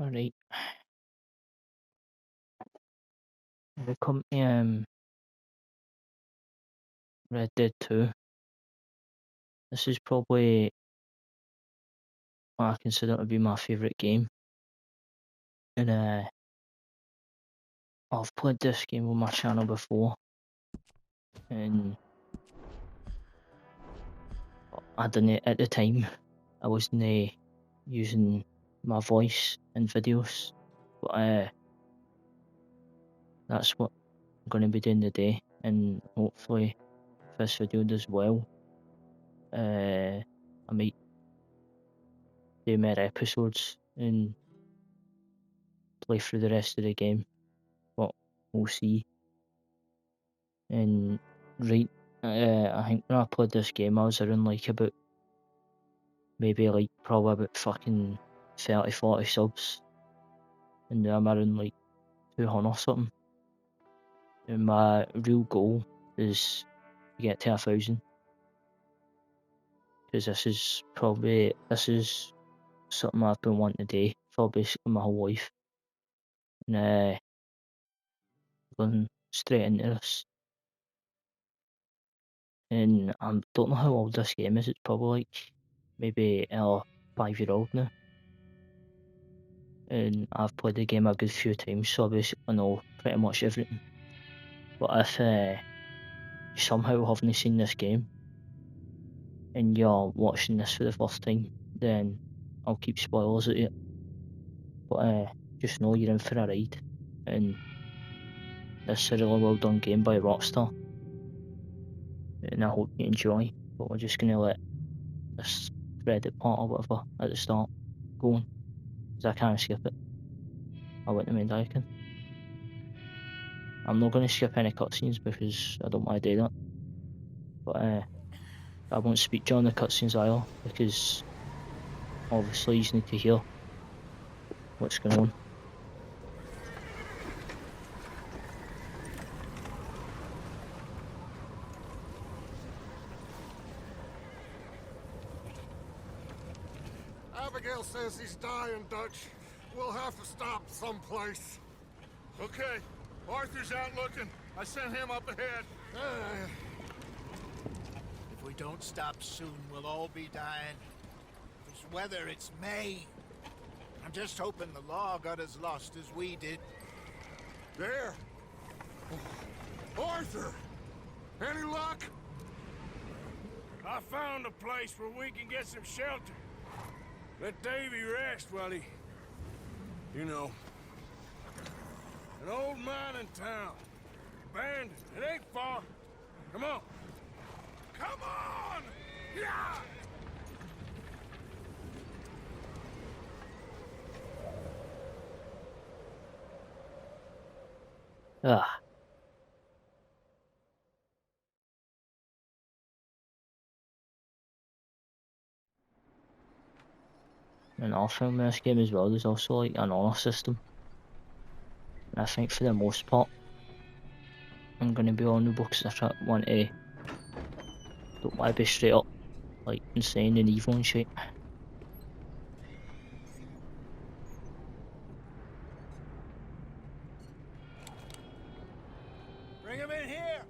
Alright. We come to Red Dead 2. This is probably what I consider to be my favourite game. And I've played this game on my channel before, and I didn't at the time. I wasn't using my voice in videos, but that's what I'm going to be doing today. And hopefully, if this video does well, I might do more episodes and play through the rest of the game. But we'll see. And right, I think when I played this game, I was around like about probably about fucking 30, 40 subs, and now I'm around like 200 or something. And my real goal is to get to 1,000, because this is something I've been wanting to do for basically my whole life. And going straight into this. And I don't know how old this game is. It's probably like maybe a 5-year-old now. And I've played the game a good few times, so I basically know pretty much everything. But if you somehow haven't seen this game and you're watching this for the first time, then I'll keep spoilers at it. But just know you're in for a ride, and this is a really well done game by Rockstar, and I hope you enjoy. But we're just gonna let this Reddit part or whatever at the start going, because I can't skip it. I went to Mendican. I'm not going to skip any cutscenes because I don't want to do that. But I won't speak during the cutscenes either, because obviously you need to hear what's going on. Abigail says he's dying, Dutch. We'll have to stop someplace. Okay. Arthur's out looking. I sent him up ahead. If we don't stop soon, we'll all be dying. This weather, it's May. I'm just hoping the law got as lost as we did. There. Arthur! Any luck? I found a place where we can get some shelter. Let Davy rest while he... You know. An old mining town. Abandoned. It ain't far. Come on. Come on! Yeah! Ah. And also in this game as well, there's also like an honor system. And I think for the most part, I'm going to be honourable because I don't want to be straight up like insane and evil and shit. Bring him in here!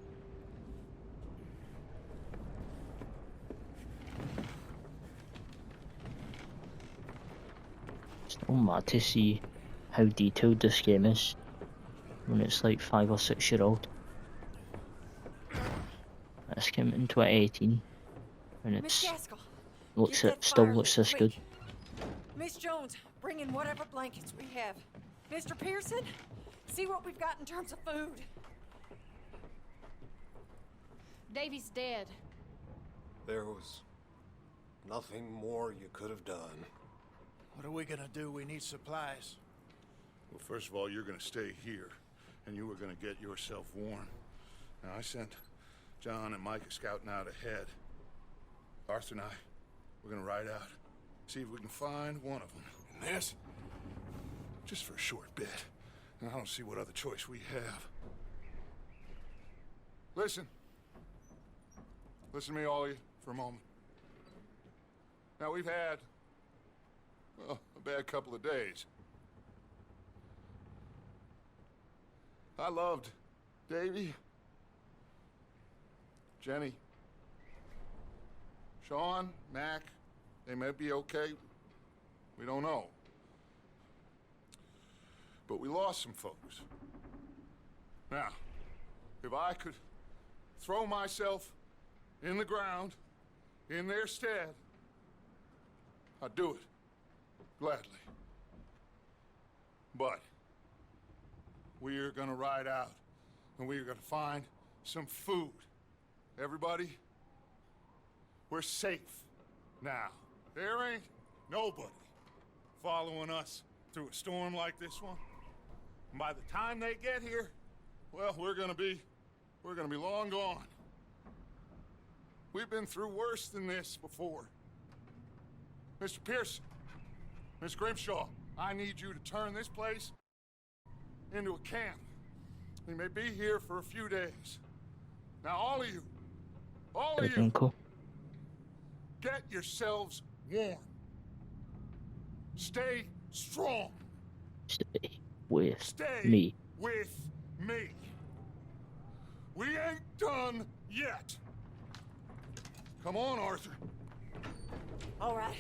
It's so mad to see how detailed this game is when it's like 5 or 6 year old. This came in 2018 and it's still looks this good. Miss Jones, bring in whatever blankets we have. Mr. Pearson, see what we've got in terms of food. Davy's dead. There was nothing more you could have done. What are we gonna do? We need supplies. Well, first of all, you're gonna stay here, and you were gonna get yourself warm. Now, I sent John and Micah scouting out ahead. Arthur and I, we're gonna ride out, see if we can find one of them. And this, just for a short bit. And I don't see what other choice we have. Listen. Listen to me, all of you, for a moment. Now, we've had, well, a bad couple of days. I loved Davy, Jenny, Sean, Mac. They may be okay. We don't know. But we lost some folks. Now, if I could throw myself in the ground in their stead, I'd do it gladly. But we're gonna ride out and we're gonna find some food. Everybody, we're safe now. There ain't nobody following us through a storm like this one. And by the time they get here, well, we're gonna be long gone. We've been through worse than this before. Mr. Pearson, Miss Grimshaw, I need you to turn this place into a camp. We may be here for a few days. Now, all of you, Cool. get yourselves warm. Stay strong. Stay with Stay me. with me. We ain't done yet. Come on, Arthur. All right.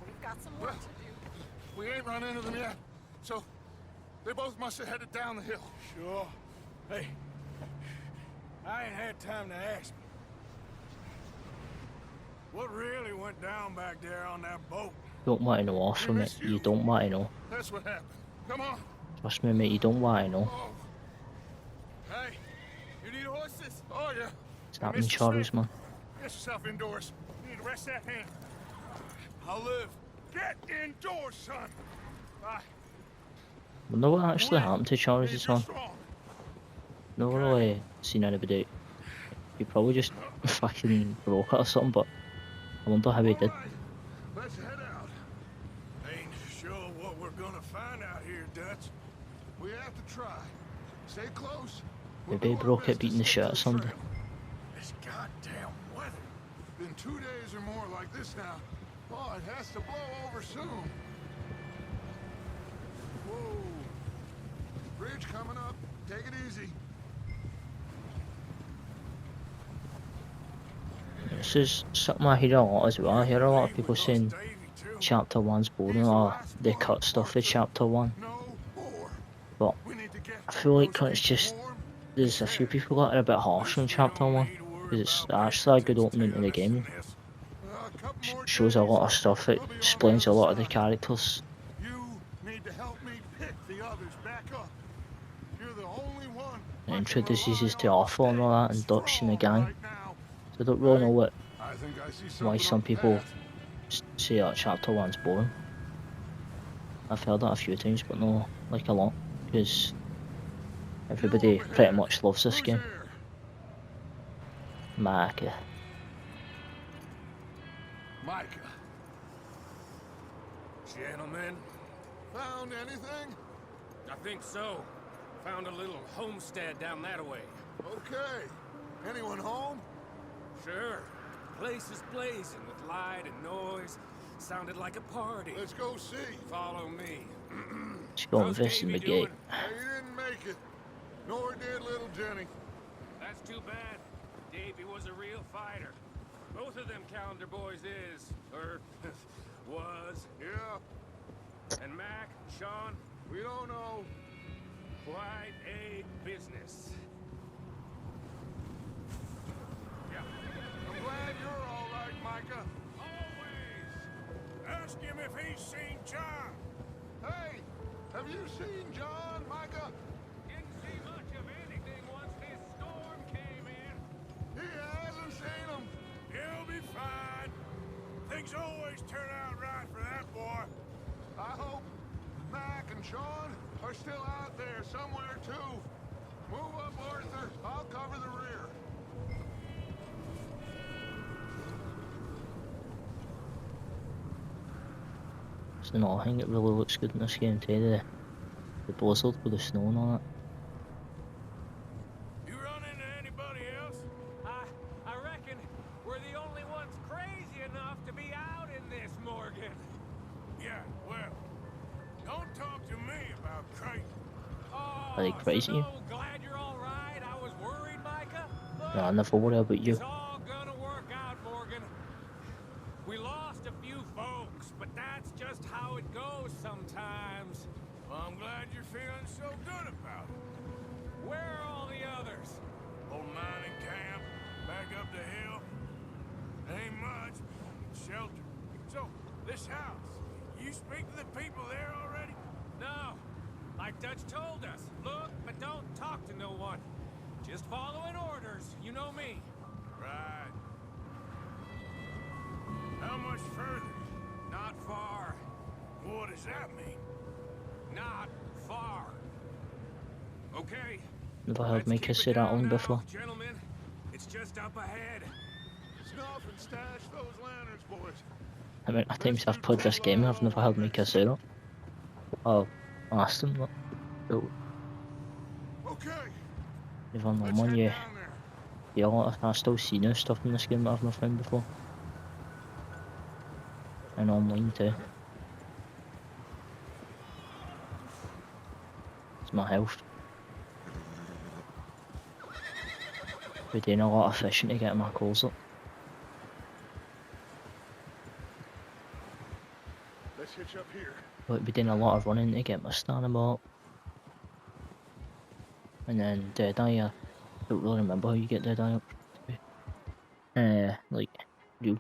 We've got some work to do. We ain't run into them yet, so they both must have headed down the hill. Sure. Hey, I ain't had time to ask. What really went down back there on that boat? You don't want to know off from it. You don't want to know. That's what happened. Come on. Trust me, mate, you don't want to know. Oh. Hey, you need horses? Oh, yeah. It's happening, Charles, man. Get yourself indoors. You need to rest that hand. I'll live. Get indoors, son. Bye. I wonder what actually happened to Charles' Be son. strong. No really seen anybody. He probably just fucking broke it or something, but I wonder how he did. All right, let's head out. Ain't sure what we're gonna find out here, Dutch. We have to try. Stay close. Maybe he broke it beating the shit out of somebody. This goddamn weather. Been 2 days or more like this now. Oh, it has to blow over soon. Whoa. Bridge coming up. Take it easy. This is something I hear a lot as well. I hear a lot of people saying chapter 1's boring or they cut stuff in chapter 1. No more. But We need to get I feel like closer it's to just, warm. there's a few people that are a bit harsh on chapter 1. Because it's actually a good opening to the game. A couple more Shows a lot of days. stuff, it explains a lot of the characters. You need to help me pick the others back up. You're the only one. It introduces us to Arthur and all that, and Dutch and the gang. Right now. So I don't really know what I think I see why something some up people ahead. say that chapter 1's boring. I've heard that a few times, but no, like a lot, because everybody pretty much loves this Who's game. there? Micah. Micah. Gentlemen, Found anything? I think so. Found a little homestead down that way. Okay. Anyone home? Sure. Place is blazing with light and noise. Sounded like a party. Let's go see. Follow me. Let's go How's investigate. Davey doing? He didn't make it. Nor did little Jenny. That's too bad. Davey was a real fighter. Both of them Calendar boys is, or was. Yeah, And Mac, Sean, we don't know. quite a business. Yeah. I'm glad you're all right, Micah. Always. Ask him if he's seen John. Hey, have you seen John, Micah? Didn't see much of anything once this storm came in. He hasn't seen him. He'll be fine. Things always turn out right for that boy. I hope Mac and Sean are still out there somewhere, too. Move up, Arthur. I'll cover the rear. It's another thing that really looks good in this game too, the blizzard with the snow and all that. You run into anybody else? I reckon we're the only ones crazy enough to be out in this, Morgan. Yeah, well, don't talk to me about crazy. Oh, Are they crazy? So glad you're all right. I was worried, Micah. Look, No, I never worry about you. it's all gonna work out, Morgan. We lost a few folks, but that's just how it goes sometimes. Well, I'm glad you're feeling so good about it. Where are all the others? Old mining camp, back up the hill. Ain't much. Shelter. So, this house, you speak to the people there already? No. Like Dutch told us. Look, but don't talk to no one. Just following orders. You know me. Right. How much further? Not far. What does that mean? Not far. Okay. Never heard let's me keep kiss it it out down on now, before. Gentlemen, it's just up ahead. Snuff and stash those lanterns, boys. I mean, I think I've played this game and I've never heard me kiss it out. Oh, asked them that. So, Okay, if I'm let's on head you, down there. yeah, I still see new stuff in this game that I've not found before. And online too. It's my health. We're doing a lot of fishing to get my calls up. Let's hitch up here. But we're doing a lot of running to get my stamina up. And then Deadeye, I don't really remember how you get Deadeye up. Like, you.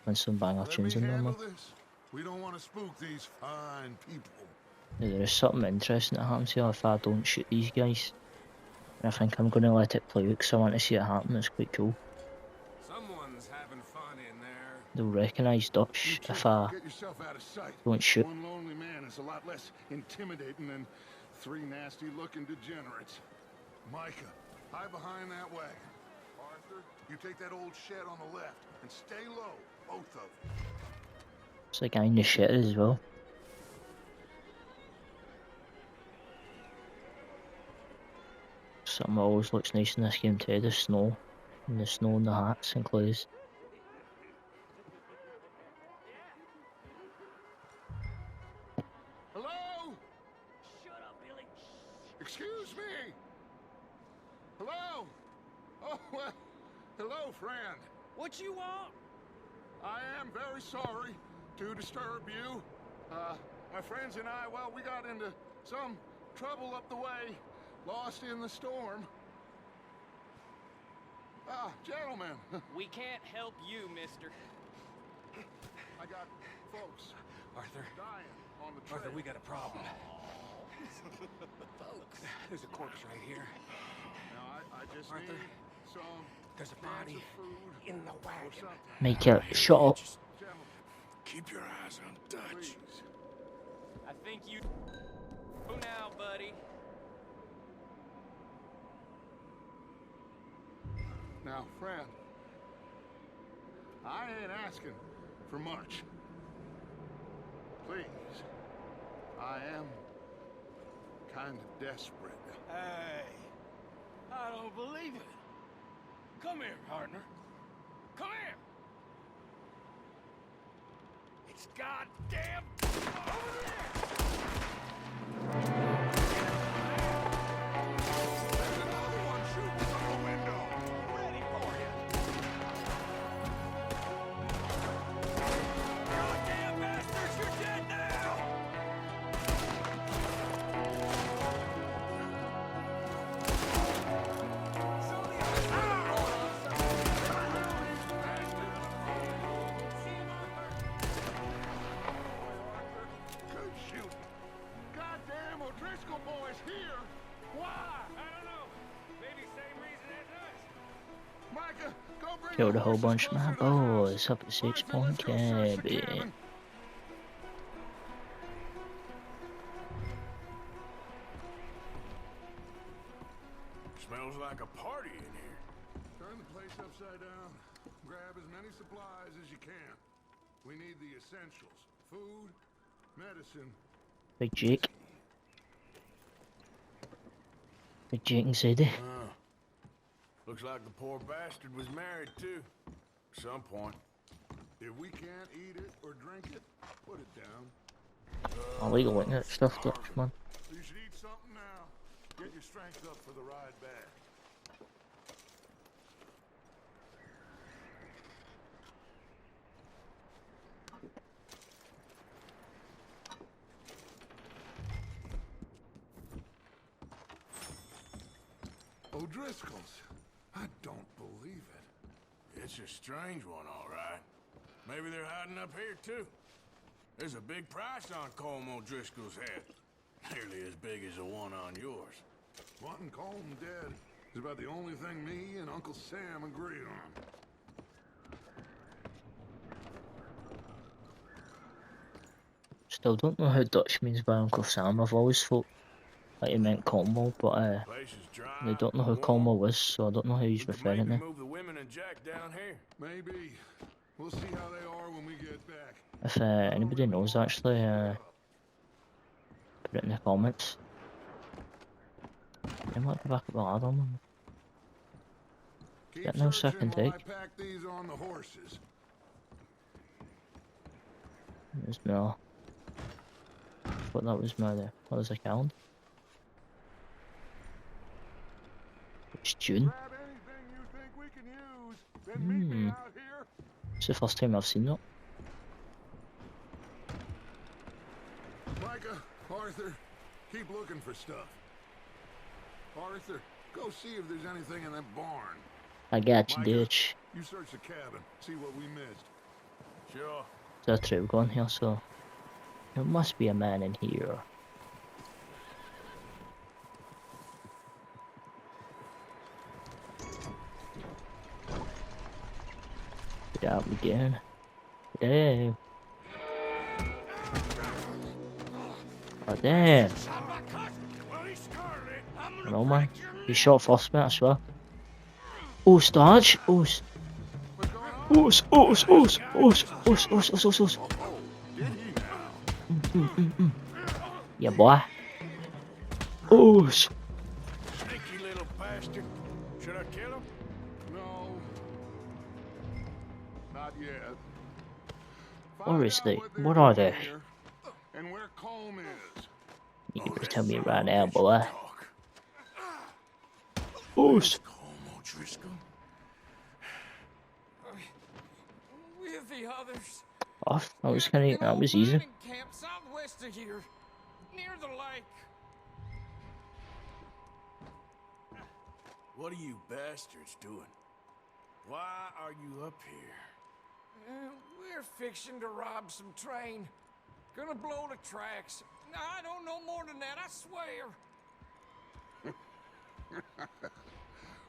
And some banger Let me tunes in there, handle man. this. We don't want to spook these fine people. Yeah, there is something interesting that happens here if I don't shoot these guys. And I think I'm going to let it play out because I want to see it happen. It's quite cool. Someone's having fun in there. They'll recognise Dutch if I Get yourself out of sight. don't shoot. One lonely man is a lot less intimidating than three nasty-looking degenerates. Micah, hide behind that wagon. Arthur, you take that old shed on the left and stay low, both of you. It's a guy in the shit as well. Something that always looks nice in this game too, the snow. And the snow and the hats and clothes. Hello? Shut up, Billy. Excuse me. Hello? Oh, well, hello, friend. What you want? I am very sorry to disturb you. My friends and I, well, we got into some trouble up the way, lost in the storm. Ah, gentlemen, We can't help you, mister. I got folks Arthur. dying on the trail. Arthur, we got a problem. Folks. There's a corpse right here. Now, I just Arthur, need some there's a cans body of food in the or wagon. something. Make it shut up. Gentlemen, Keep your eyes on Dutch. please. I think you... Go now, buddy. Now, friend, I ain't asking for much. Please, I am kind of desperate. Hey, I don't believe it. Come here, partner. Come here. It's goddamn over there. There's another one shooting from the window. Ready for you. Goddamn bastards, you're dead now. Good shooting. Goddamn O'Driscoll boys here. Why? I don't know. Maybe same reason as us. Micah, go bring Killed the a whole horses bunch of my closer to the house. boys up at 6 Arthur, point let's go search the cabin. cabin. Smells like a party in here. Turn the place upside down. Grab as many supplies as you can. We need the essentials. Food, medicine. Big Jake. Big Jake and Sadie. Looks like the poor bastard was married too. At some point. If we can't eat it or drink it, put it down. Illegal witness stuff, come on. You should eat something now. Get your strength up for the ride back. O'Driscoll's. I don't believe it. It's a strange one, all right. Maybe they're hiding up here, too. There's a big price on Colm O'Driscoll's head. Nearly as big as the one on yours. Wanting Colm dead is about the only thing me and Uncle Sam agree on. Still don't know how Dutch means by Uncle Sam. I've always thought that he meant Colmo, but Place is dry, they don't know who warm. Colmo was, so I don't know who he's We can referring maybe to. move the women and Jack down here. Maybe. We'll see how they are when we get back. If anybody knows, actually, put it in the comments. They might be back at the ladder, man. Keep Get no searching second while take. I pack these on the horses. There's no. But that was my what was the count? It's June. Grab anything you think we can use, then meet me out here. It's the first time I've seen that. Micah, Arthur, keep looking for stuff. Arthur, go see if there's anything in that barn. I got you, Micah, bitch. you search the cabin, see what we missed. Sure. There's a trail going here, so there must be a man in here. Get out again. Damn. Oh damn. No man. He shot first, mate, I swear. Oh, Starch! Oos! Oos! Oos! Oos! Oos! Oos! Oos! Oos! Oos! Oos! Yeah, boy. Oos! Sneaky little bastard. Should I kill him? No. Not yet. Where Find is out they? what they're What are doing they? here and where Colm is. You can tell me right now, boy. Oos! Colm O'Driscoll? With the others. Off. That was kinda, that was easy. Mining camp southwest of here, near the lake. What are you bastards doing? Why are you up here? We're fixing to rob some train. Gonna blow the tracks. I don't know more than that, I swear.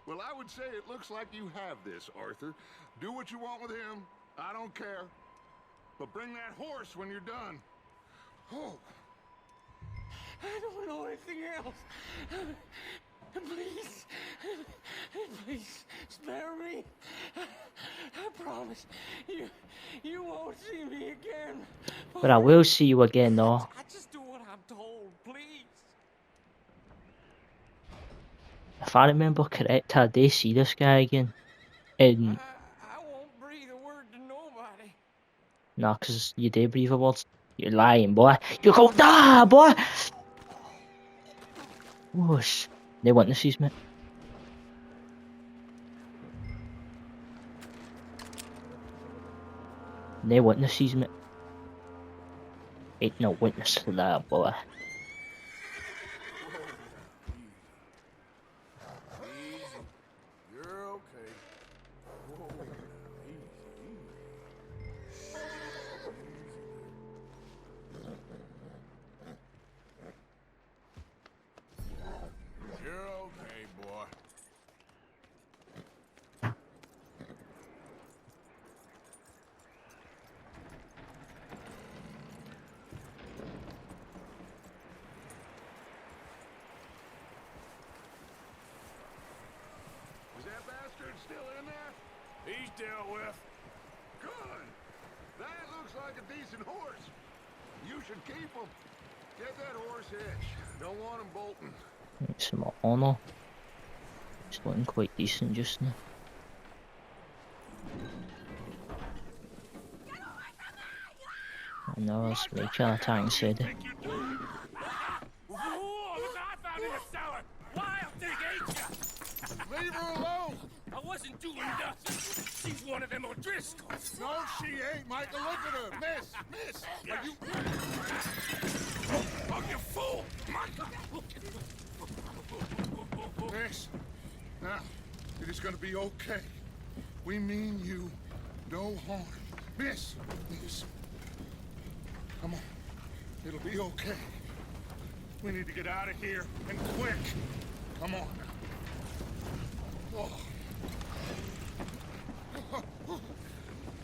Well, I would say it looks like you have this, Arthur. Do what you want with him. I don't care. But bring that horse when you're done. Oh. I don't know anything else. Please, please spare me. I promise you won't see me again. But I will see you again, though. I just do what I'm told, please. If I remember correct, I did see this guy again. And I won't breathe a word to nobody. nah, cause you did breathe a word. You're lying, boy. You go die, boy. Whoosh. They witnesses, mate. They witnesses, mate. Ain't no witness to that, boy. Easy. You're okay. Whoa, now, easy. You're okay, boy. Is that bastard still in there? He's dealt with. Good. That looks like a decent horse. You should keep him. Get that horse hitched. Don't want him bolting. Some honour. It's looking quite decent just now. No, it's me, Tank City. Whoa, look, I found in the cellar. Wild thing, ain't ya? Leave her alone! I wasn't doing nothing. She's one of them O'Driscolls. No, she ain't, Michael. Look at her. Miss, are you... Oh, you fool! Miss, now, it is gonna be okay. We mean you no harm. Miss, come on. It'll be okay. We need to get out of here, and quick. Come on now. Oh.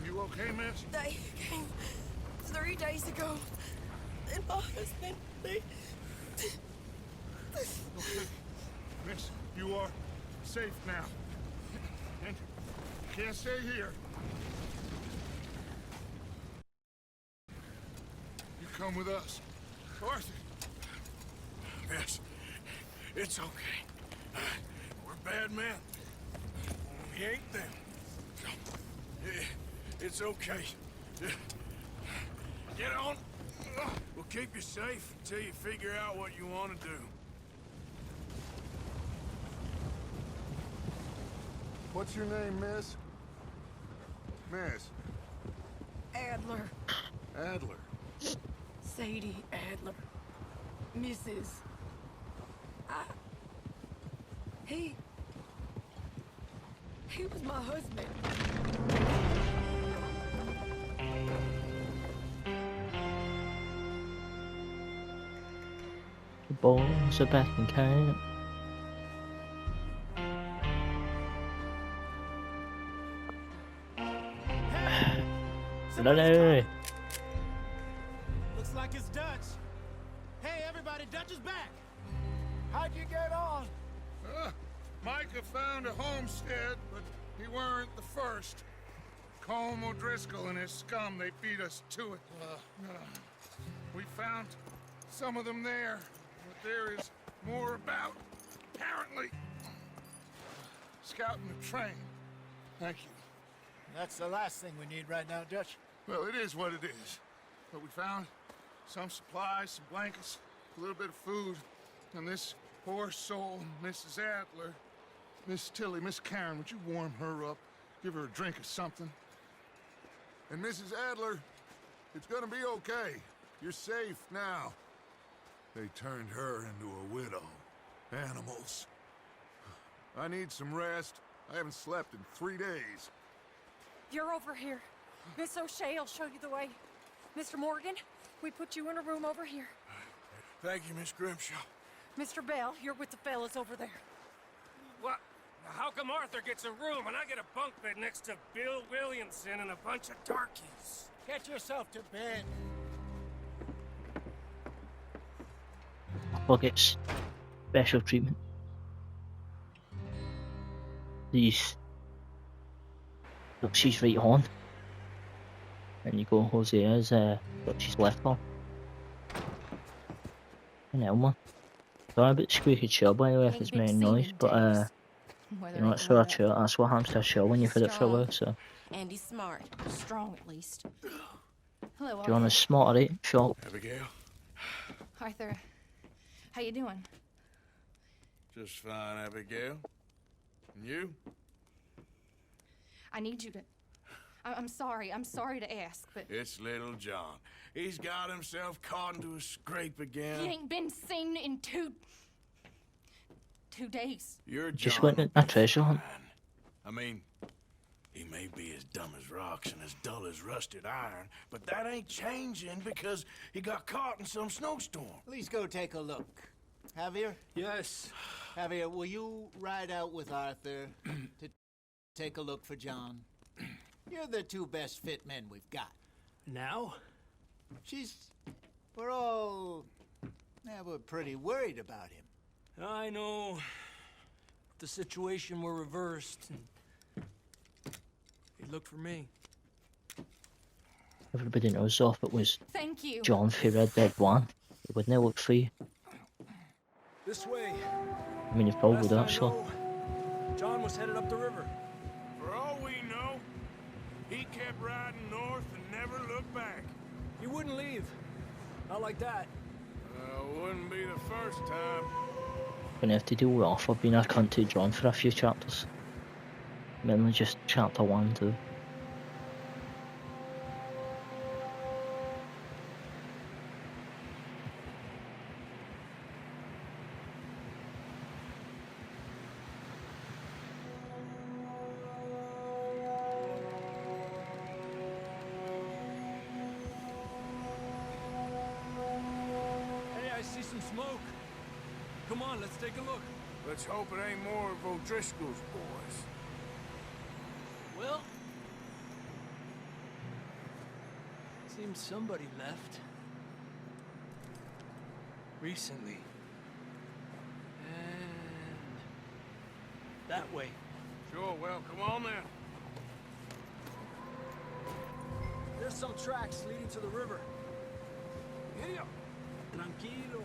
You okay, miss? They came 3 days ago. And my husband, Okay. Miss, you are safe now. And you can't stay here. You come with us. Arthur. Miss, it's okay. We're bad men. We ain't them. It's okay. Get on. We'll keep you safe until you figure out what you want to do. What's your name, miss? Miss. Adler, Adler. Sadie Adler, Mrs. He was my husband. The balls are back in camp. No. Looks like it's Dutch. Hey, everybody, Dutch is back. How'd you get on? Micah found a homestead, but he weren't the first. Colm O'Driscoll and his scum, they beat us to it. We found some of them there, but there is more about, apparently. Scouting the train. Thank you. That's the last thing we need right now, Dutch. Well, it is what it is. But we found some supplies, some blankets, a little bit of food, and this poor soul, Mrs. Adler, Miss Tilly, Miss Karen, would you warm her up? Give her a drink or something? And Mrs. Adler, it's gonna be okay. You're safe now. They turned her into a widow. Animals. I need some rest. I haven't slept in 3 days. You're over here. Miss O'Shea will show you the way. Mr. Morgan, we put you in a room over here. Thank you, Miss Grimshaw. Mr. Bell, you're with the fellas over there. What? How come Arthur gets a room and I get a bunk bed next to Bill Williamson and a bunch of darkies? Get yourself to bed. Buckets. Special treatment. These. Look, she's right on. And you go, Hosea's got she's left on. And Elma. Sorry about the squeaky chair by the way if it's making noise, but you know, it's our chair, that's what happens to a chair when you've had it for a while, so. Andy's smart. Strong, at least. Hello, Arthur. Do you want a smarter, right? Sure. Abigail? Arthur, how you doing? Just fine, Abigail. And you? I need you to... I'm sorry to ask, but... It's little John. He's got himself caught into a scrape again. He ain't been seen in 2 days. You're John. Just went a treasure hunt. I mean, he may be as dumb as rocks and as dull as rusted iron, but that ain't changing because he got caught in some snowstorm. Please go take a look. Javier? Yes. Javier, will you ride out with Arthur to take a look for John? You're the 2 best fit men we've got. Now? We're pretty worried about him. I know. If the situation were reversed, he'd look for me. Everybody knows off it was Thank you. John for Red Dead 1. It wouldn't have looked for you. This way. I mean, you've probably Last I that, so. know, John was headed up the river. For all we know, he kept riding north and never looked back. He wouldn't leave. Not like that. Wouldn't be the first time. Gonna have to deal with Arthur being a cunt to John for a few chapters. Mainly just chapter 1 too. Hey, I see some smoke. Come on, let's take a look. Let's hope it ain't more of O'Driscoll's boys. Well, seems somebody left. Recently. And that way. Sure, well, come on then. There's some tracks leading to the river. Giddy up. Tranquilo.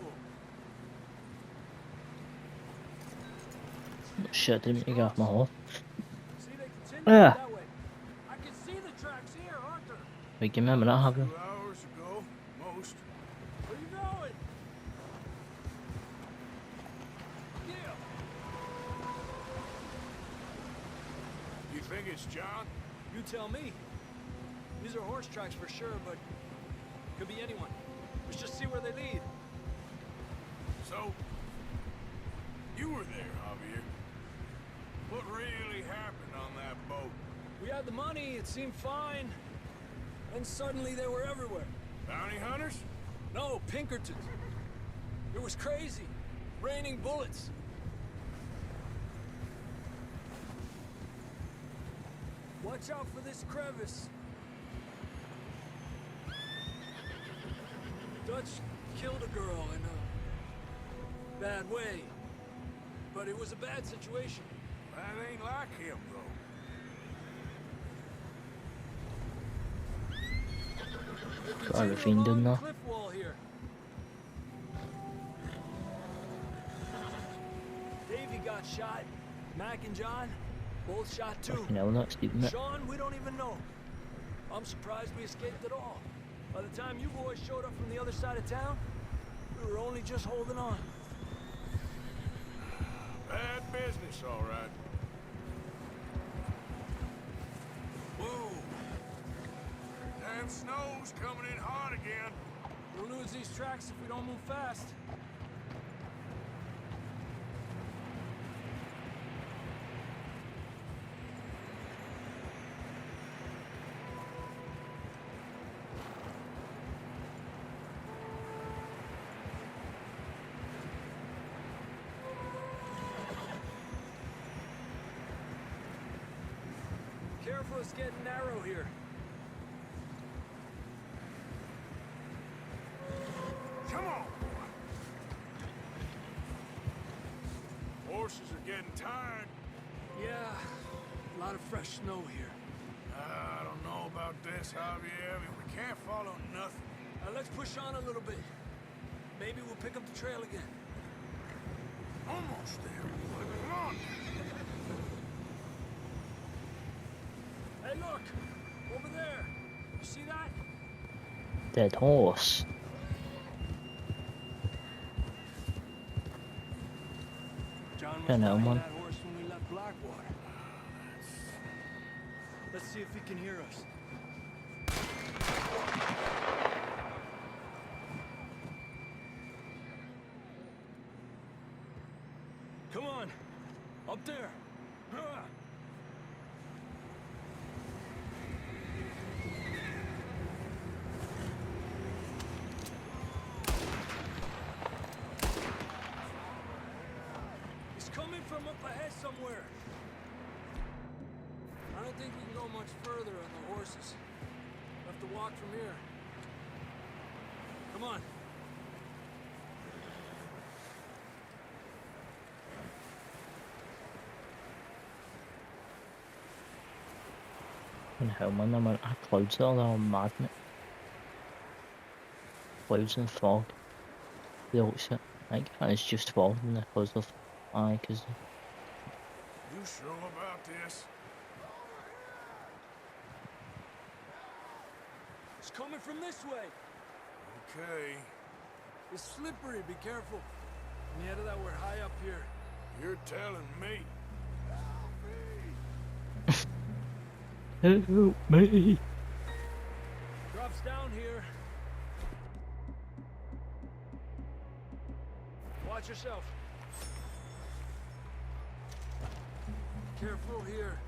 Shit, didn't get off my horse. See, they continue Ah. that way. I can see the tracks here, Arthur. Wait, give me a minute, I have them. 2 hours ago, most. Where you going? Yeah. You think it's John? You tell me. These are horse tracks for sure, but could be anyone. Let's just see where they lead. So, you were there, Javier. What really happened on that boat? We had the money, it seemed fine. And suddenly they were everywhere. Bounty hunters? No, Pinkertons. It was crazy. Raining bullets. Watch out for this crevice. Dutch killed a girl in a bad way. But it was a bad situation. That ain't like him, though. Got everything done now. Cliff wall here. Davey got shot. Mac and John both shot too. You know, that's deep, isn't it? Sean, we don't even know. I'm surprised we escaped at all. By the time you boys showed up from the other side of town, we were only just holding on. Bad business, all right. Whoa. Damn snow's coming in hard again. We'll lose these tracks if we don't move fast. Careful, it's getting narrow here. Come on, boy. Horses are getting tired. Yeah, a lot of fresh snow here. I don't know about this, Javier. I mean, we can't follow nothing. Let's push on a little bit. Maybe we'll pick up the trail again. Almost there. Come on. Hey, look! Over there! You see that? Dead horse. John was Don't know, riding man. that horse when we left Blackwater. Let's see if he can hear us. Come on! Up there! Ah. He's coming from up ahead somewhere. I don't think we can go much further on the horses. We'll have to walk from here. Come on. And how man, I'm on clouds all are mad, mate. Clouds and fog. They all sit like, and it's just fog and because of cause You sure about this? It's coming from this way. Okay. It's slippery, be careful. Mierda, we're high up here. You're telling me. Help me. Drops down here. Watch yourself. Careful here.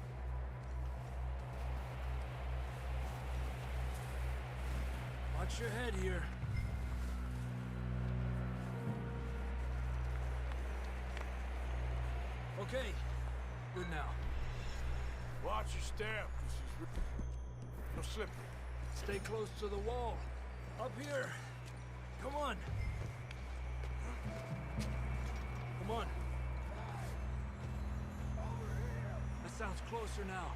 Watch your head here. Okay, good now. Watch your step. This is real slippery. Stay close to the wall. Up here. Come on. Come on. That sounds closer now.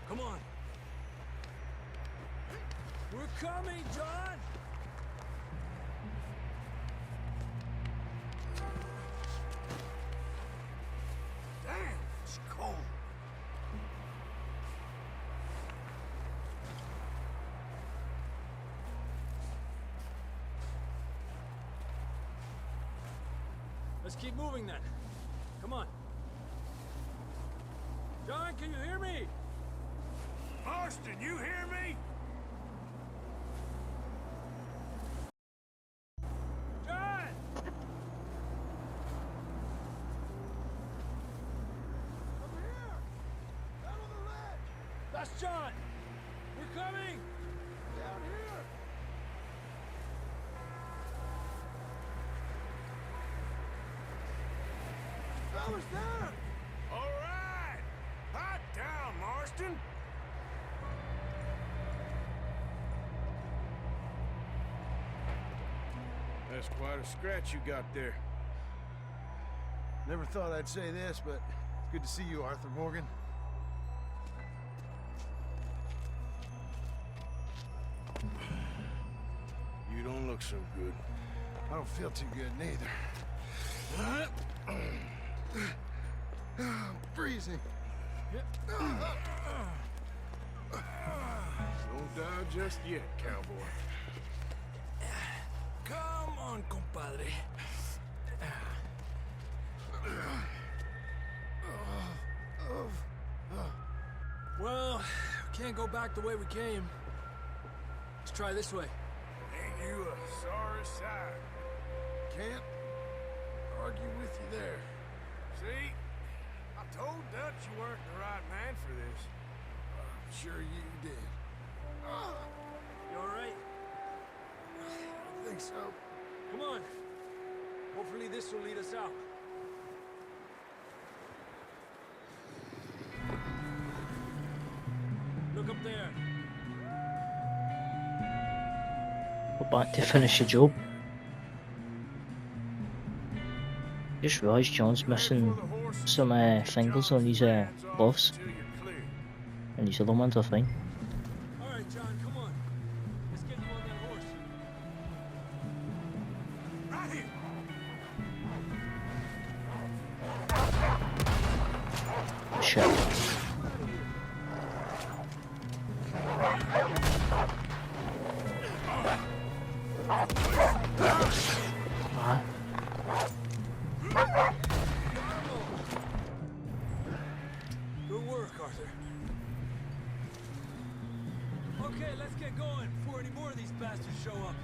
Come on. We're coming, John! Damn, it's cold. Let's keep moving then. Come on. John, can you hear me? Marston, you hear me? John! Over here! Down on the ledge! That's John! We're coming! Down here! Fellas there! All right! Hot down, Marston! That's quite a scratch you got there. Never thought I'd say this, but it's good to see you, Arthur Morgan. You don't look so good. I don't feel too good neither. I'm freezing. Don't die just yet, cowboy. Come on, compadre. Well, we can't go back the way we came. Let's try this way. Ain't you a sorry sight? Can't argue with you there. See? I told Dutch you weren't the right man for this. I'm sure you did. You all right? I think so. Come on. Hopefully this will lead us out. Look up there. We're back to finish the job. Just realised John's missing some fingers on his gloves, and these other ones are fine. All right, John, come on. Let's get you on that horse. Right here! Shit. Ah. Good work, Arthur. Okay, let's get going before any more of these bastards show up.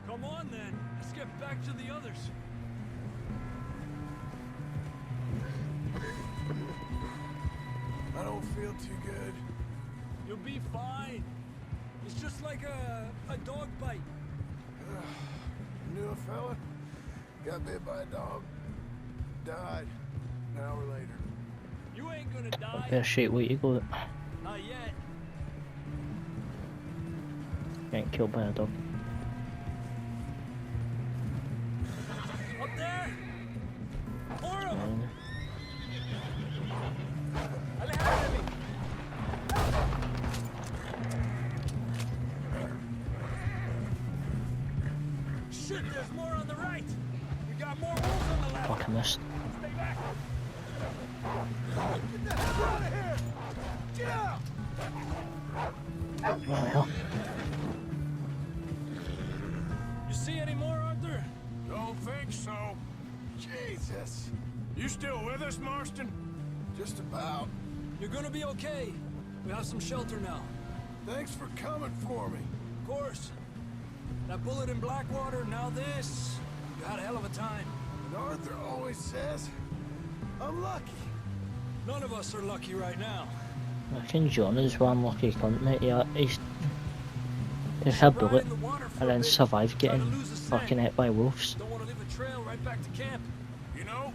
Come on, then. Let's get back to the others. I don't feel too good. You'll be fine. It's just like a dog bite. Knew a fella? Got bit by a dog. Died. An hour later. You ain't gonna die. Fair shit, where you got it. Not yet. Getting killed by a dog. Shit, there's more on the right. We got more wolves on the left. Fuck, I missed. Stay back. Get the hell out of here! Get out! Oh, hell. You see any more, Arthur? Don't think so. Jesus! You still with us, Marston? Just about. You're gonna be okay. We have some shelter now. Thanks for coming for me. Of course. That bullet in Blackwater, now this. You had a hell of a time. And Arthur always says, I'm lucky. None of us are lucky right now. I reckon John is one lucky cunt, mate. Yeah, he's hit a bullet and then survived getting fucking hit by wolves. Don't want to leave a trail right back to camp. You know,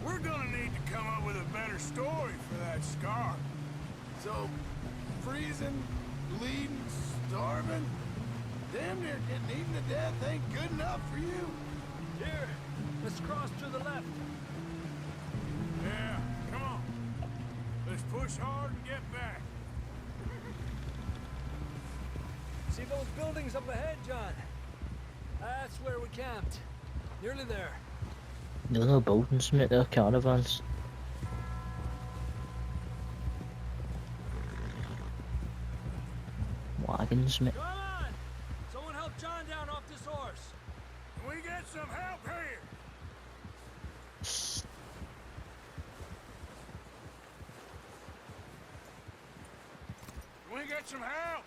we're gonna need to come up with a better story for that scar. So, freezing, bleeding, starving, damn near getting eaten to death ain't good enough for you. Here, let's cross to the left. Yeah, come on. Let's push hard and get back. See those buildings up ahead, John? That's where we camped. Nearly there. No buildings, mate, they're caravans. Wagons, mate. Come on! Someone help John down off this horse. Can we get some help here? Can we get some help?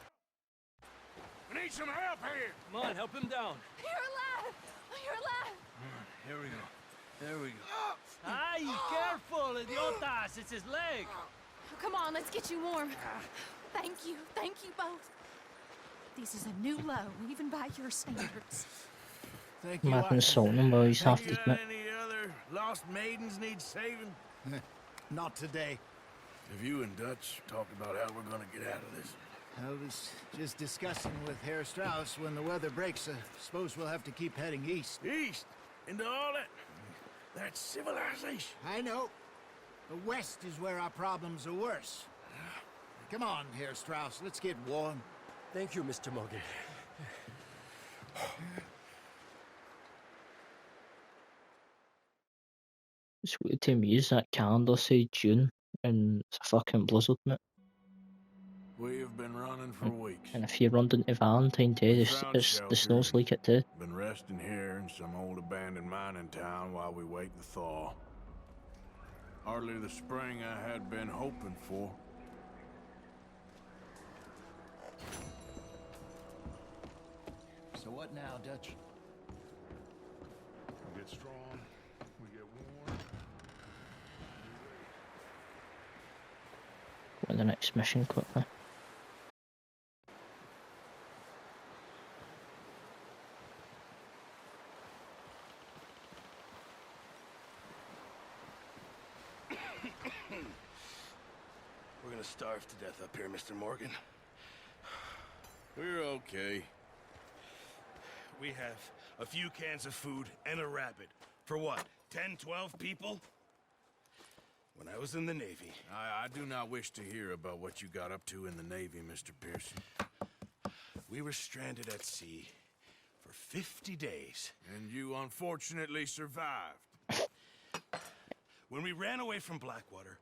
We need some help here. Come on, help him down. You're alive! You're alive! Here we go. There we go. Ay, careful, idiotas! It's his leg. Come on, let's get you warm. Thank you both. This is a new low, even by your standards. Thank you. Imagine salting him while he's half You dead, got mate. any other lost maidens need saving? Not today. Have you and Dutch talked about how we're gonna get out of this? I was just discussing with Herr Strauss when the weather breaks. Suppose we'll have to keep heading east. East? Into all that? That's civilization. I know. The west is where our problems are worse. Come on, Herr Strauss, let's get warm. Thank you, Mr. Morgan. It's weird to me is that calendar say June and it's a fucking blizzard, mate. We have been running for weeks. And if you run into Valentine Day, the snow's like it too. Been resting here in some old abandoned mining town while we wait the thaw. Hardly the spring I had been hoping for. So what now, Dutch? We get strong, we get warm. Go on the next mission quickly. We're gonna starve to death up here, Mr. Morgan. We're okay. We have a few cans of food and a rabbit. For what, 10, 12 people? When I was in the Navy... I do not wish to hear about what you got up to in the Navy, Mr. Pearson. We were stranded at sea for 50 days. And you unfortunately survived. When we ran away from Blackwater,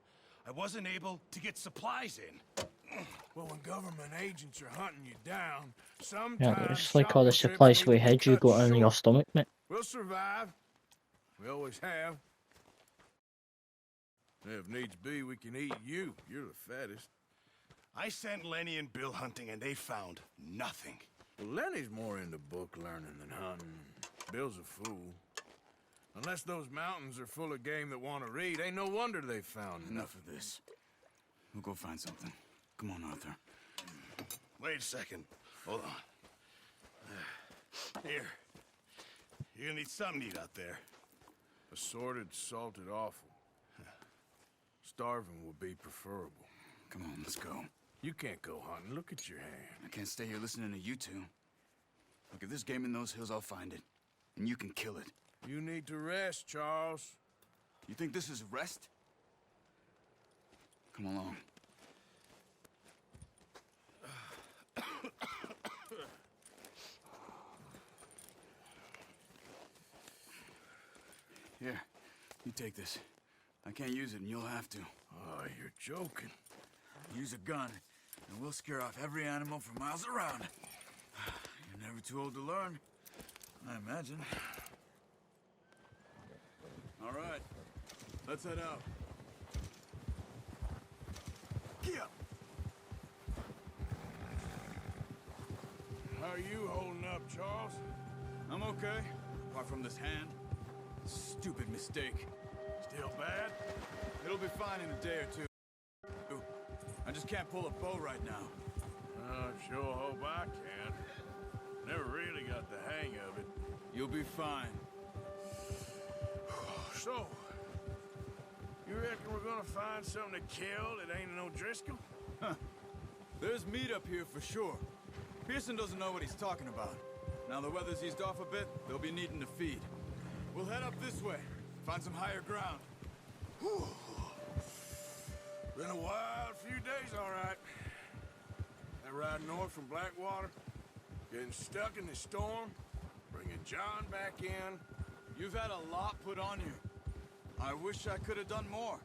I wasn't able to get supplies in. Well, when government agents are hunting you down, sometimes... Yeah, it's like all the supplies we had you got in your stomach, mate. We'll survive. We always have. If needs be, we can eat you. You're the fattest. I sent Lenny and Bill hunting, and they found nothing. Well, Lenny's more into book learning than hunting. Bill's a fool. Unless those mountains are full of game that want to read, ain't no wonder they found Enough of this. We'll go find something. Come on, Arthur. Wait a second. Hold on. Here. You're gonna need something to eat out there. Assorted, salted offal. Starving would be preferable. Come on, let's go. You can't go hunting. Look at your hand. I can't stay here listening to you two. Look, if there's game in those hills, I'll find it. And you can kill it. You need to rest, Charles. You think this is rest? Come along. Here, you take this. I can't use it, and you'll have to. Oh, you're joking. Use a gun, and we'll scare off every animal for miles around. You're never too old to learn, I imagine. All right, let's head out. Get up. How are you holding up, Charles? I'm okay, apart from this hand. Stupid mistake. Still bad? It'll be fine in a day or two. I just can't pull a bow right now. I sure hope I can. Never really got the hang of it. You'll be fine. So, you reckon we're gonna find something to kill that ain't no Driscoll? Huh. There's meat up here for sure. Pearson doesn't know what he's talking about. Now the weather's eased off a bit, they'll be needing to feed. We'll head up this way, find some higher ground. Whew. Been a wild few days, all right. That ride north from Blackwater, getting stuck in the storm, bringing John back in. You've had a lot put on you. I wish I could have done more.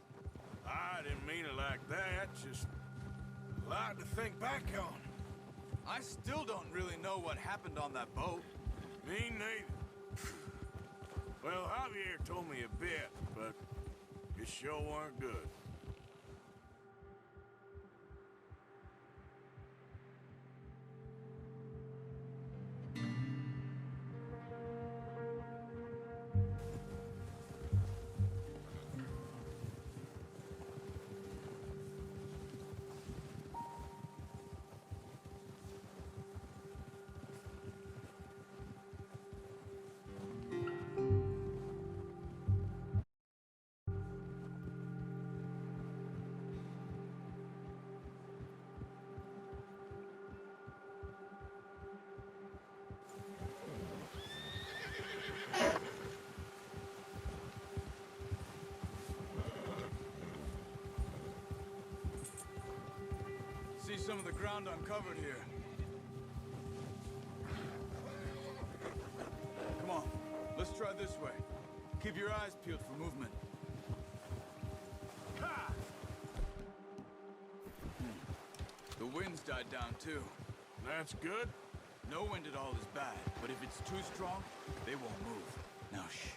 I didn't mean it like that, just a lot to think back on. I still don't really know what happened on that boat. Me neither. Well, Javier told me a bit, but it sure weren't good. See some of the ground uncovered here. Come on, let's try this way. Keep your eyes peeled for movement. Ha! The wind's died down too. That's good. No wind at all is bad, but if it's too strong, they won't move. Now shh,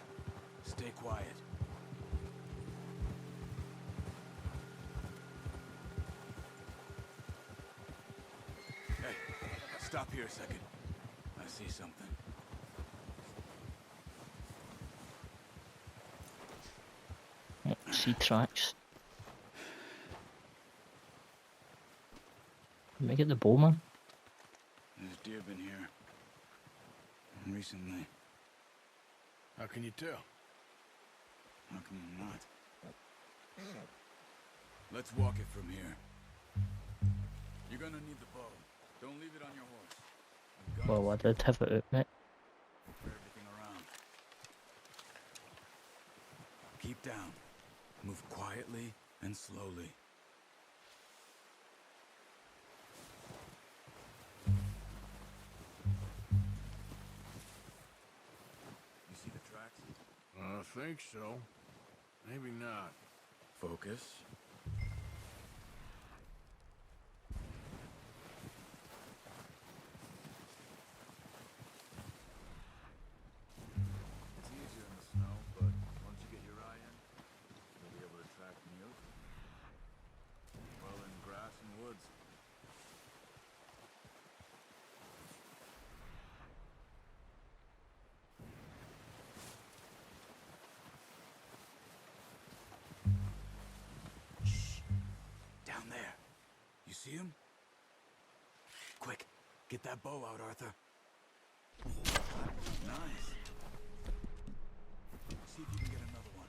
stay quiet. Hey, stop here a second. I see something. See tracks. Let me get the bow, man. There's deer been here. Recently. How can you tell? How can you not? Let's walk it from here. You're gonna need the bow. Don't leave it on your horse. Well, I did have it out, mate. For everything around. Keep down. Move quietly and slowly. You see the tracks? I think so. Maybe not. Focus. It's easier in the snow, but once you get your eye in, you'll be able to track in the open. Well, in grass and woods. Shh! Down there. You see him? Quick, get that bow out, Arthur. Nice. See if you can get another one.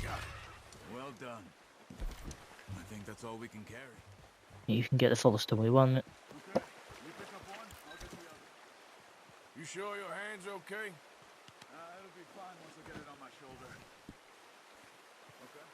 Got it. Well done. I think that's all we can carry. You can get the furthest away one, mate. Okay, we sure your hand's okay? It'll be fine once I get it on my shoulder. Okay.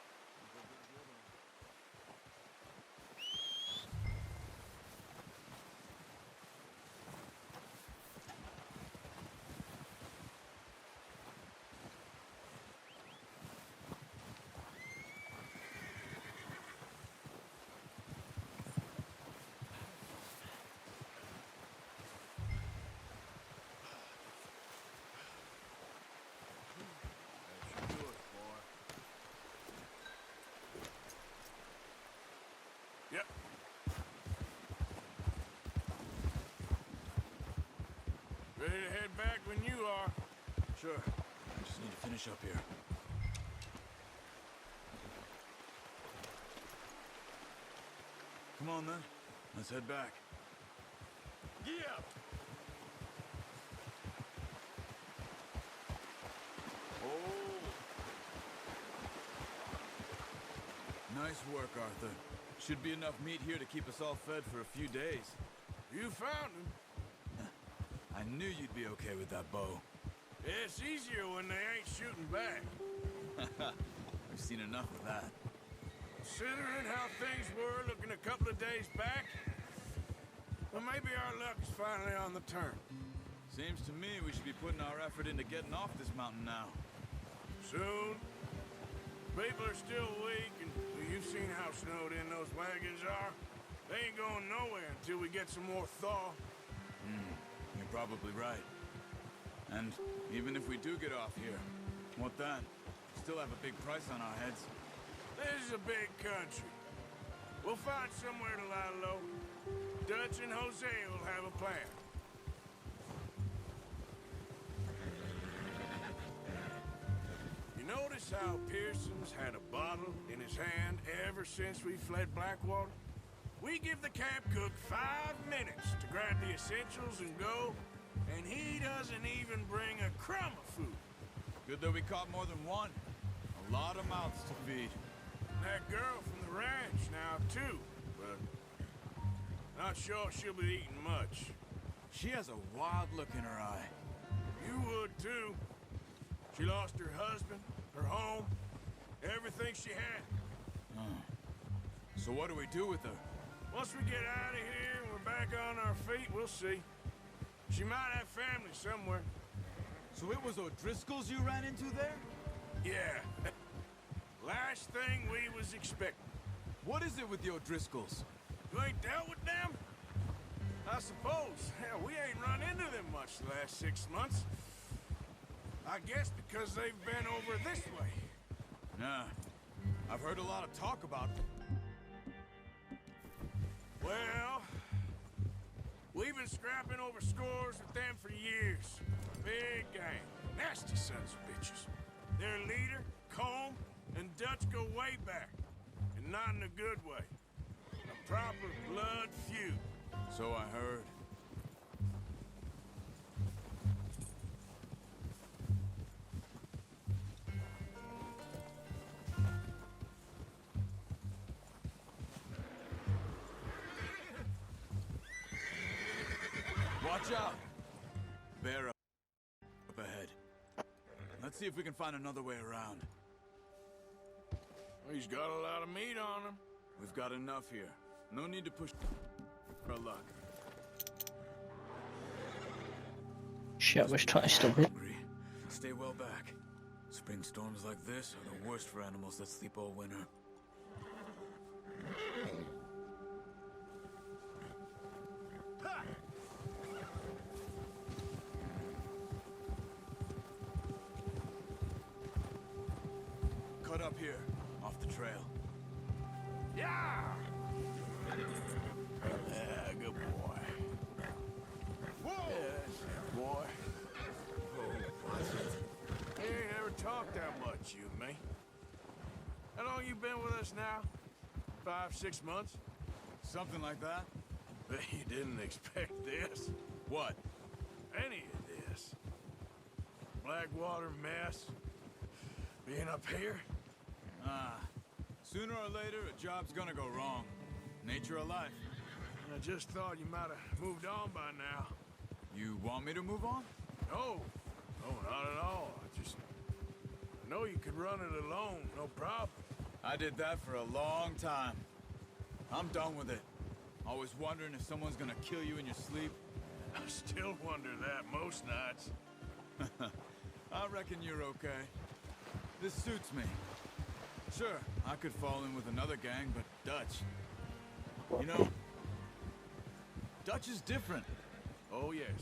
Yep. Ready to head back when you are. Sure. I just need to finish up here. Come on, then. Let's head back. Yeah. Nice work, Arthur. Should be enough meat here to keep us all fed for a few days. You found him. I knew you'd be okay with that bow. It's easier when they ain't shooting back. We've seen enough of that. Considering how things were looking a couple of days back, well, maybe our luck is finally on the turn. Seems to me we should be putting our effort into getting off this mountain now. Soon. People are still weak, and you've seen how snowed in those wagons are. They ain't going nowhere until we get some more thaw. You're probably right. And even if we do get off here, what then? Still have a big price on our heads. This is a big country. We'll find somewhere to lie low. Dutch and Jose will have a plan. You notice how Pearson's had a bottle in his hand ever since we fled Blackwater? We give the camp cook 5 minutes to grab the essentials and go, and he doesn't even bring a crumb of food. Good that we caught more than one. A lot of mouths to feed. That girl from the ranch now, too, but not sure she'll be eating much. She has a wild look in her eye. You would, too. She lost her husband, her home, everything she had. So what do we do with her? Once we get out of here and we're back on our feet, we'll see. She might have family somewhere. So it was O'Driscoll's you ran into there? Yeah. Last thing we was expecting. What is it with the O'Driscolls? You ain't dealt with them? I suppose. Hell, we ain't run into them much the last 6 months. I guess because they've been over this way. Nah. I've heard a lot of talk about them. Well, we've been scrapping over scores with them for years. Big gang. Nasty sons of bitches. Their leader, Colm, and Dutch go way back. And not in a good way. A proper blood feud. So I heard. Watch out! Bear up ahead. Let's see if we can find another way around. He's got a lot of meat on him. We've got enough here. No need to push for luck. Shit, I was trying to stop it. Stay well back. Spring storms like this are the worst for animals that sleep all winter. Cut up here, off the trail. Yeah! Yeah, good boy. Whoa! Yes, boy. You ain't never talked that much, you and me. How long you been with us now? 5, 6 months? Something like that? Bet you didn't expect this. What? Any of this. Blackwater mess. Being up here? Sooner or later, a job's gonna go wrong. Nature of life. I just thought you might have moved on by now. You want me to move on? No, not at all. I know you could run it alone, no problem. I did that for a long time. I'm done with it. Always wondering if someone's gonna kill you in your sleep. I still wonder that most nights. I reckon you're okay. This suits me. Sure, I could fall in with another gang, but Dutch... You know, Dutch is different. Oh, yes.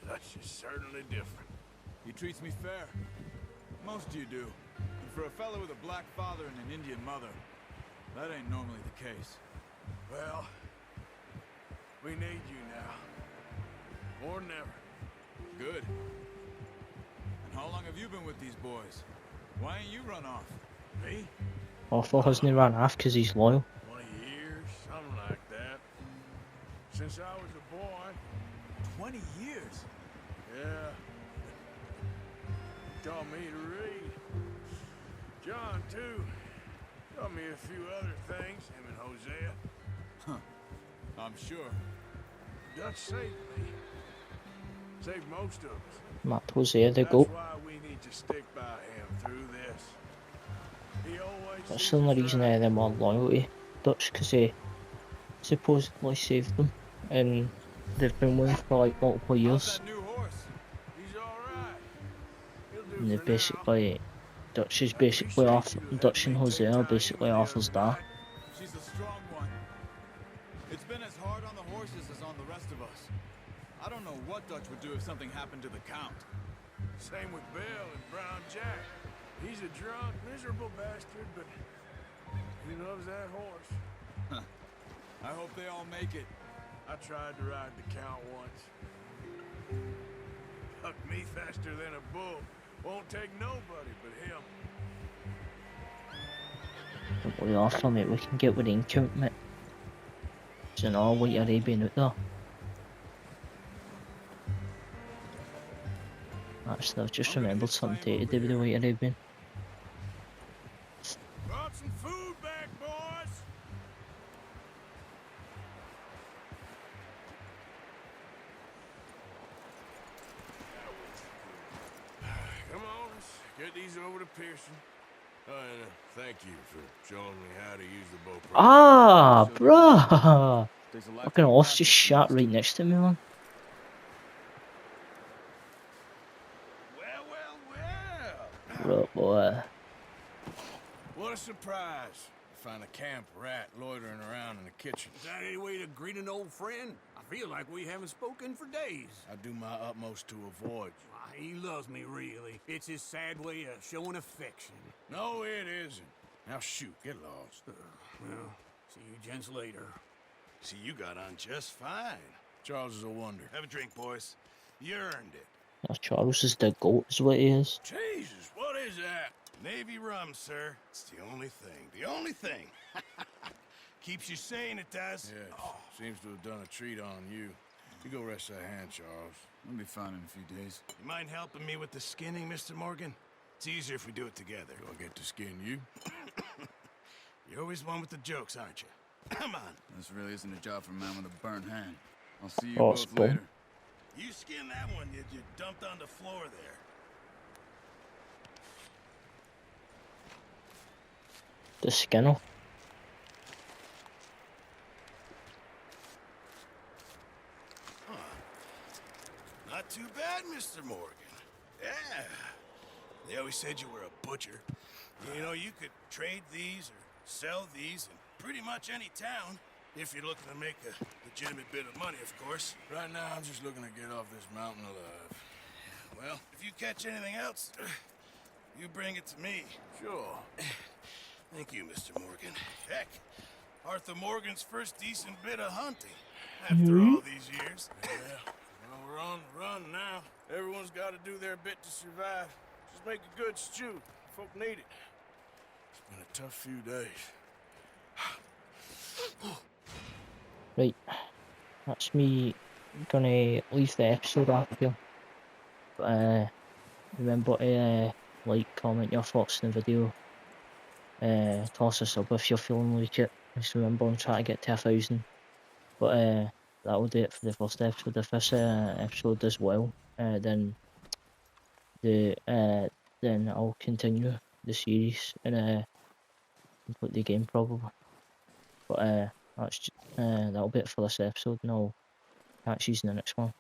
Dutch is certainly different. He treats me fair. Most of you do. And for a fellow with a black father and an Indian mother, that ain't normally the case. Well, we need you now. More than ever. Good. And how long have you been with these boys? Why ain't you run off? Me? Arthur hasn't ran off because he's loyal. 20 years, something like that. Since I was a boy. 20 years? Yeah. He taught me to read. John, too. Taught me a few other things, him and Hosea. Huh. I'm sure. Dutch saved me. Saved most of us. Matt Hosea, the goat. That's why we need to stick by him through this. He always That's the only reason they're more loyal to Dutch, because he supposedly saved them. And they've been with him for like multiple years. He's alright. And they basically... Dutch is basically Arthur, Dutch and Hosea are basically Arthur's dad. She's a strong one. It's been as hard on the horses as on the rest of us. I don't know what Dutch would do if something happened to the Count. Same with Bill and Brown Jack. He's a drunk, miserable bastard, but he loves that horse. I hope they all make it. I tried to ride the Count once. Hucked me faster than a bull. Won't take nobody but him. Don't worry, Arthur, mate, we can get with the Count, mate. There's an all white Arabian out there. Actually, I've just remembered something to do with the white Arabian. Brought some food back, boys! Come on, let's get these over to Pearson. Oh, and thank you for showing me how to use the bow. Ah, bruh! Fucking horse just shot right next to me, man. Right, boy. What a surprise. Find a camp rat loitering around in the kitchen. Is that any way to greet an old friend? I feel like we haven't spoken for days. I do my utmost to avoid you. He loves me, really. It's his sad way of showing affection. No, it isn't. Now shoot, get lost. Well, see you gents later. See, you got on just fine. Charles is a wonder. Have a drink, boys. You earned it. Oh, Charles is the goat, is what he is. Jesus, what is that? Navy rum, sir. It's the only thing. The only thing. Keeps you sane, it does. Yes, seems to have done a treat on you. You go rest that hand, Charles. I'll be fine in a few days. You mind helping me with the skinning, Mr. Morgan? It's easier if we do it together. Do I get to skin you? You're always one with the jokes, aren't you? Come on. This really isn't a job for a man with a burnt hand. I'll see you Oh, both spoon. later. You skin that one you dumped on the floor there. The Skinner. Not too bad, Mr. Morgan. Yeah. They always said you were a butcher. You know, you could trade these or sell these in pretty much any town. If you're looking to make a legitimate bit of money, of course. Right now, I'm just looking to get off this mountain alive. Well, if you catch anything else, you bring it to me. Sure. Thank you, Mr. Morgan. Heck, Arthur Morgan's first decent bit of hunting after all these years. Yeah. Well, we're on the run now. Everyone's got to do their bit to survive. Just make a good stew. Folk need it. It's been a tough few days. Right, that's me gonna leave the episode off here. But remember to like, comment your thoughts in the video. Toss us up if you're feeling like it. Just remember, I'm trying to get to 1,000. But that'll do it for the first episode of this episode as well. then I'll continue the series and complete the game probably. But that'll be it for this episode, and I'll catch you in the next one.